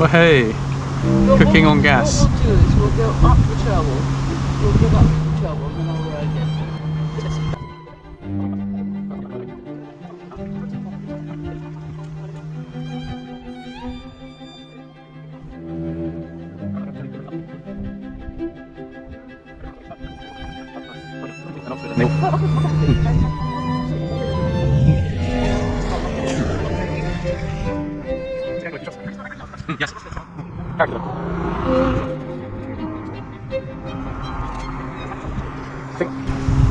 hey, cooking on gas. What we'll do is we'll go up the travel. We'll get up the travel and then I'll ride again. Yes. I think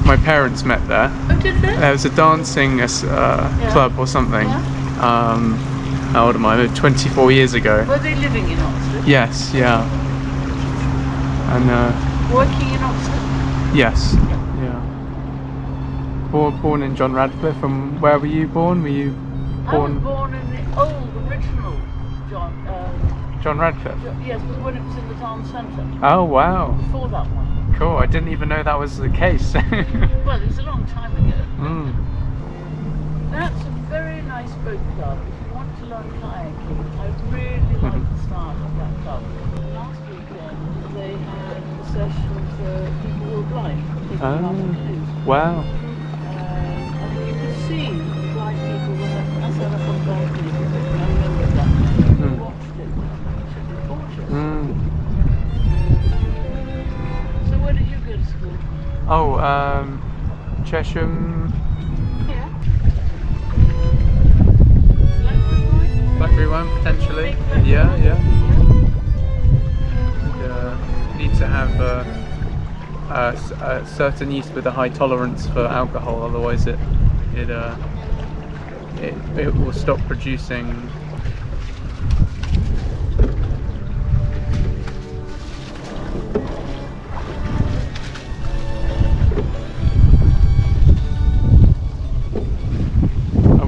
my parents met there. Oh, did they? There was a dancing club or something. Yeah. How old am I? 24 years ago. Were they living in Oxford? Yes, yeah. And Working in Oxford? yes, yeah. Born in John Radcliffe. And where were you born? Were you born? I was born in the old original John Radcliffe? yes, but when it was in the town centre. Oh wow. Before that one. Cool. I didn't even know that was the case. Well, it was a long time ago. Mm. That's a very nice boat club. If you want to learn kayaking, I really like the style of that club. Last weekend they had a session for people who were blind. People who have canoes. Wow. And you could see the blind people when I sat up on the balcony. I remember that. I watched it. It was gorgeous. So where did you go to school? Oh, Chesham. Yeah. Blackberry one potentially. Yeah. Need to have a certain yeast with a high tolerance for alcohol, otherwise it will stop producing.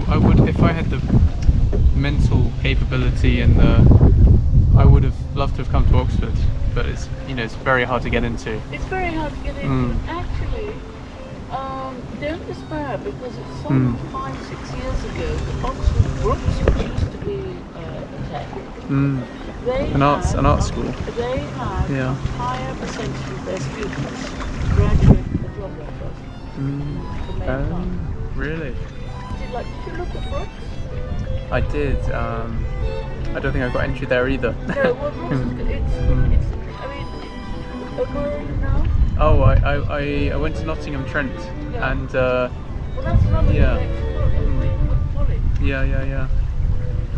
I would, if I had the mental capability and I would have loved to have come to Oxford, but it's it's very hard to get into. It's very hard to get into. Actually, don't despair, because it's some 5-6 years ago that Oxford Brookes, which used to be a tech, An art school. They had Yeah. a higher percentage of their students graduate from the job offers. Really? Did you look at Brookes? I did. I don't think I got entry there either. No, well, Brookes it's I mean, where are you now? Oh, I went to Nottingham Trent, and well, that's another yeah. thing with college. Yeah. And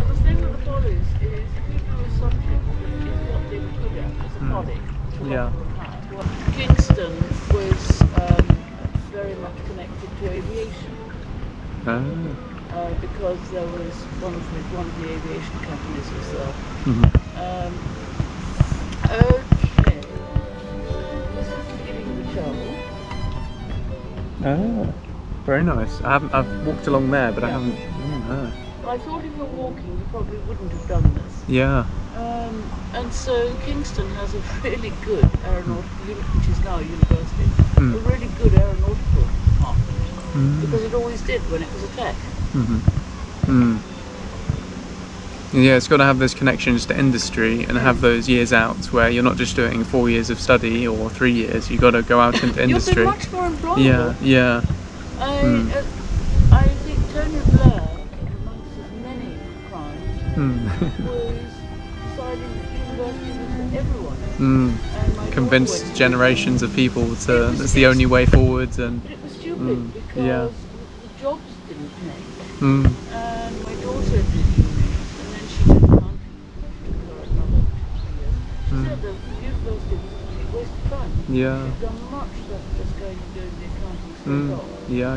the thing with the colleges is if you do a subject that is what they were good at as a college, Yeah. Kingston was very much connected to aviation. Because there was one of the aviation companies was there. Okay. This is the beginning of the travel. Very nice. I've walked along there, but I haven't. I thought if you were walking, you probably wouldn't have done this. Yeah. And so Kingston has a really good aeronautical, which is now a university, a really good aeronautical department, because it always did when it was a tech. Yeah, it's got to have those connections to industry and have those years out where you're not just doing 4 years of study or 3 years. You've got to go out into industry. You'll be much more employable. Yeah. I think Tony Blair, amongst his many crimes, was deciding that university was for everyone. And my Convinced daughter generations of people that's the only way forwards. And but it was stupid because the jobs didn't pay. And my daughter did uni, and then she did accounting for another 2 years. She said that the university was a complete waste of time. Yeah. She'd done much less just going and doing the accounting for a job. Yeah.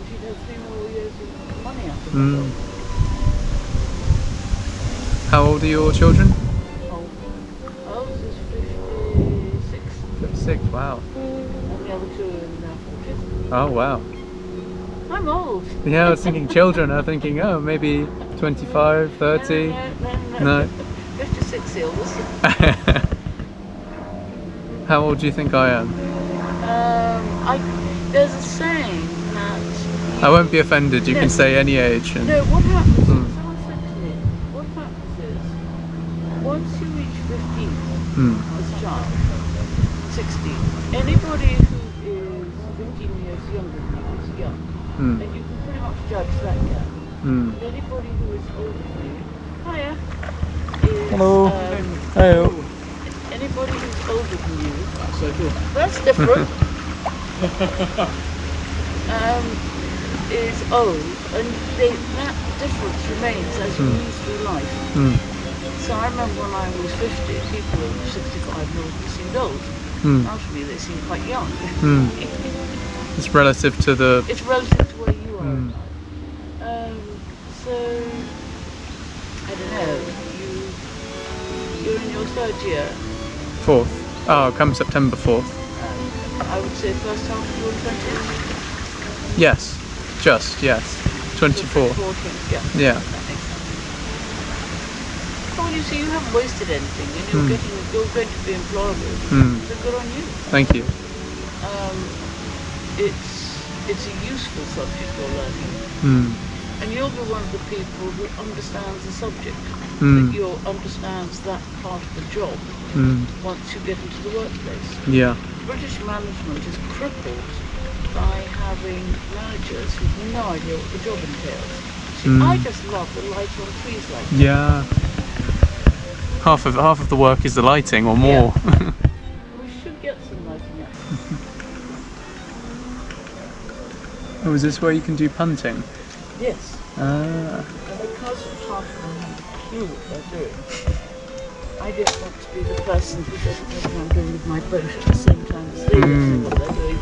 She'd have 3 more years of money out of the job. How old are your children? Oh, ours is 56. 56, wow. And the other 2 are in their 40s. Oh, wow. I'm old. Yeah, I was thinking children. I was thinking, maybe 25, 30. No. 56 ills. How old do you think I am? There's a saying that... I won't be offended. You can say any age. And no, what happens is, someone said to me, what happens is, and you can pretty much judge that gap. Mm. And anybody who is older than you, hiya, is Hello. Hello. anybody who's older than you, that's different. Is old, and that difference remains as you move through life. Mm. So I remember when I was 50, people who were 65 normally seemed old. Now to me they seem quite young. It's relative to the... It's relative to where you are in life. So, I don't know, you're in your third year. 4th. Oh, come September 4th. I would say first half of your 20s. Yes. Just, yes. 24. Yeah. Yeah. That makes sense. Well, you see, you haven't wasted anything, and you're going to be employable. So good on you. Thank you. It's a useful subject you're learning, and you'll be one of the people who understands the subject, that you understands that part of the job once you get into the workplace. Yeah. British management is crippled by having managers who've no idea what the job entails. See, I just love the light on trees like that. Yeah. Half of the work is the lighting, or more. Yeah. We should get some lighting up. Oh, is this where you can do punting? Yes. Ah. And because half of them have a clue what they're doing, I just want to be the person who doesn't know what I'm doing with my boat at the same time as they know what they're doing.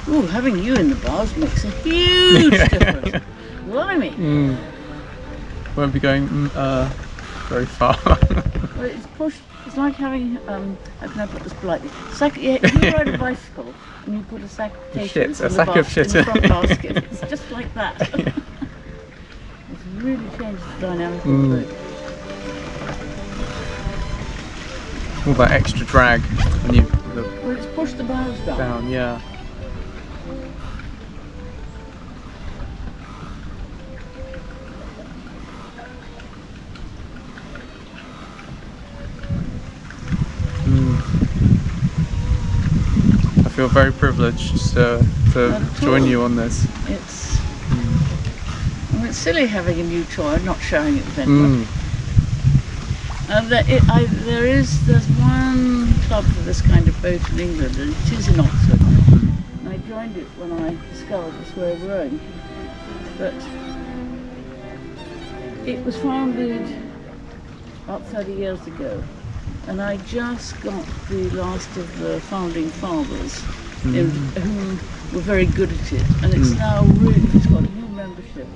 Oh, having you in the bars makes a huge difference. Blimey. Won't be going very far. Well, it's pushed. It's like having, how can I put this politely? If you ride a bicycle and you put a sack of potatoes in the front basket, it's just like that. Yeah. It's really changed the dynamic of the boat. All that extra drag when you Well, it's pushed the bows down. yeah. I feel very privileged to join you on this. It's silly having a new toy and not showing it with anyone. There's one club for this kind of boat in England, and it is in Oxford. And I joined it when I discovered this way of rowing. But it was founded about 30 years ago, and I just got the last of the founding fathers who were very good at it, and it's now it's got a new membership.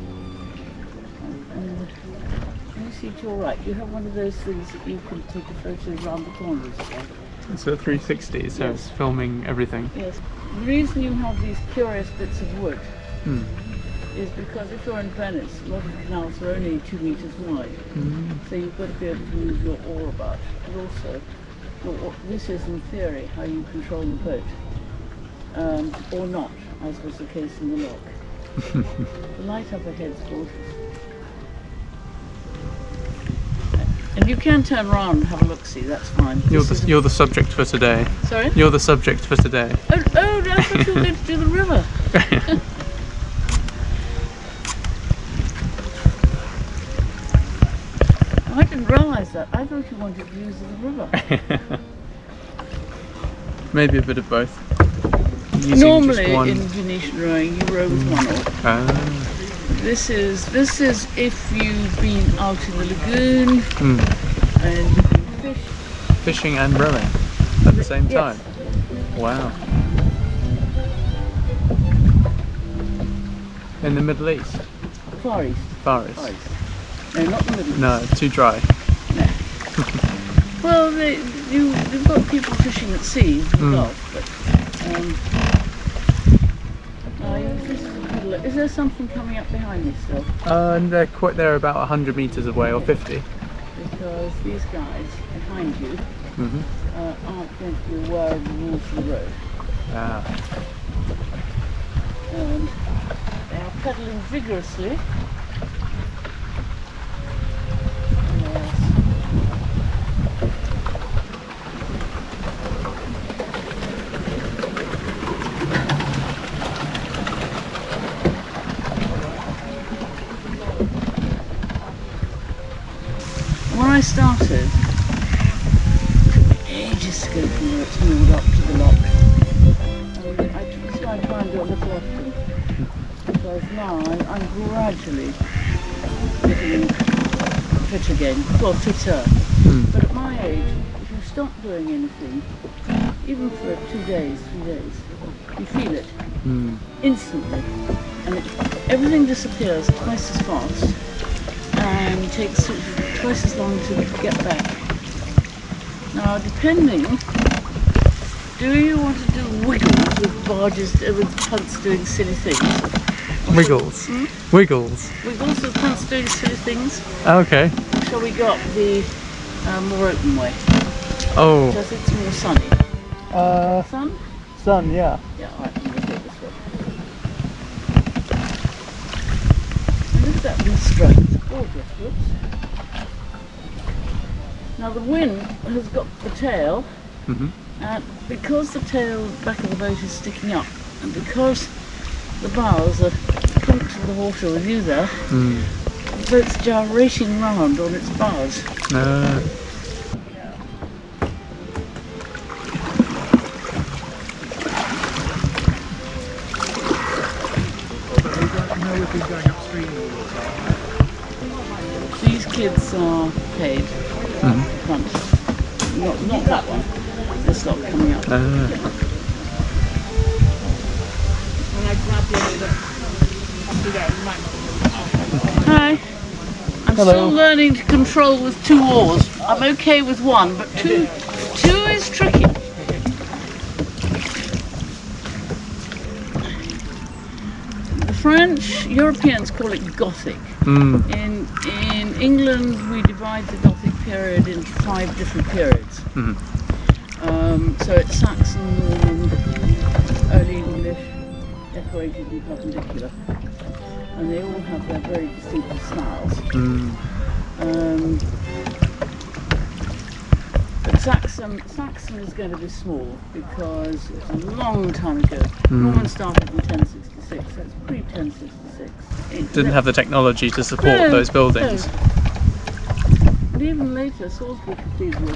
And let me see to your right, you have one of those things that you can take a photo around the corners of. It's a 360, so Yes. it's filming everything. Yes. The reason you have these curious bits of wood is because if you're in Venice, a lot of the canals are only 2 meters wide. So you've got to be able to move your oar about. And also, this is in theory how you control the boat. Or not, as was the case in the lock. The light up ahead is gorgeous. And you can turn around and have a look-see, that's fine. You're the subject for today. Sorry? You're the subject for today. Oh, I thought you were going to do the river. I didn't realise that. I thought you wanted to use the river. Maybe a bit of both. Normally in Venetian rowing you row with one oar. This is if you've been out in the lagoon and you can fish. Fishing and rowing at the same time? Yes. Wow. In the Middle East? Far East. Far East. Far East. No, not the Middle East. No, too dry. No. Well, they've got people fishing at sea in the Gulf, but is there something coming up behind me still? They're about 100 meters away, or 50. Because these guys behind you aren't going to be aware of the rules of the road. And they are pedalling vigorously. When I started, it took me ages to go from where it's moored up to the lock. And I try and do a little often. Because now I'm gradually getting fit again. Well, fitter. But at my age, if you stop doing anything, even for 2 days, 3 days, you feel it instantly. And everything disappears twice as fast and takes twice as long to get back. Now, depending, do you want to do wiggles with barges, with punts doing silly things? Wiggles. Wiggles. Wiggles with punts doing silly things? Okay. So we got the more open way. Oh. Because it's more sunny. Sun? Sun, yeah. Yeah, alright, I'm going to do it this way. And look at that wind strike. It's gorgeous. Whoops. Now the wind has got the tail, and because the tail back of the boat is sticking up, and because the bows are trunked to the water with you there, the boat's gyrating round on its bows. These kids are paid front. Not that one. This lot coming up. Hi. I'm still learning to control with 2 oars. I'm okay with 1, but two is tricky. The French, Europeans call it Gothic. In England, we divide the Gothic period into 5 different periods. So it's Saxon, Norman, Early English, Decorated and Perpendicular. And they all have their very distinctive styles. But Saxon is going to be small because it's a long time ago. Norman started in 1066, so it's pre-1066. Didn't have the technology to support those buildings. No. And even later, Salisbury Cathedral,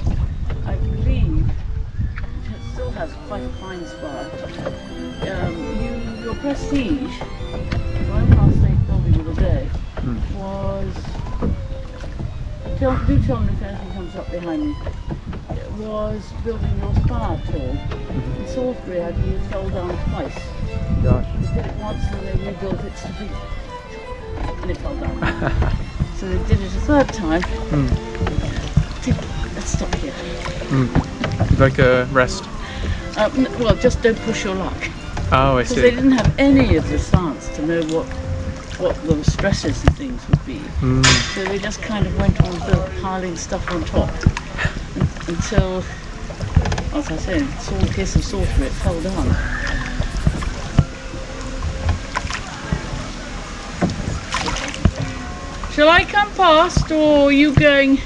I believe, it still has quite a fine spire. Your prestige, my last state building of the day, was, do tell me if anything comes up behind me, it was building your spire tall. In Salisbury, I believe, it fell down twice. Gosh. They did it once and they rebuilt it to be, and it fell down. So they did it a 3rd time. Let's stop here. Like a rest. Well, just don't push your luck. Oh, I see. Because they didn't have any of the science to know what the stresses and things would be. So they just kind of went on piling stuff on top until, as I said, it's all a case of sorcery, it fell down. Shall I come past, or are you going?